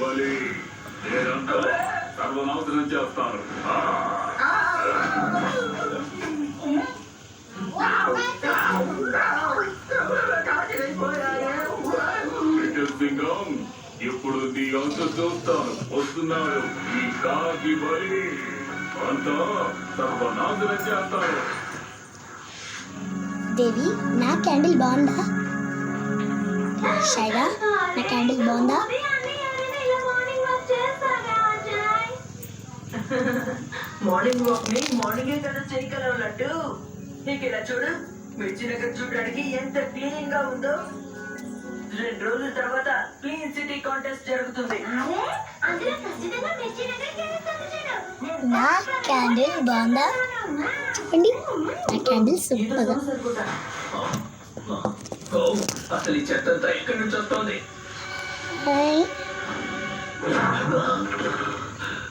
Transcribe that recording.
బలి నేనంతా సర్వనాశనం చేస్తాను. సింగం ఇప్పుడు నీ అంత చూస్తాను. వస్తున్నాడు ఈ కాకి బలి. అంతా సర్వనాశనం చేస్తాను. దేవి, నా క్యాండిల్ బాగుందా? షైరా, నా క్యాండిల్ బాగుందా? మార్నింగ్ వాక్ ని మార్నింగే కదా చేయగలవు లడ్డు. నీకు ఇలా చూడు, మిర్చి నగర్ చూడడానికి ఎంత క్లీన్ గా ఉందో. 2 రోజుల తర్వాత క్లీన్ సిటీ కాంటెస్ట్ జరుగుతుంది. నా క్యాండిల్ బాగుందా? చెప్పండి, నా క్యాండిల్ సూపర్ గా. అసలు ఈ చెత్త ఎక్కడి నుంచి వస్తుంది? హాయ్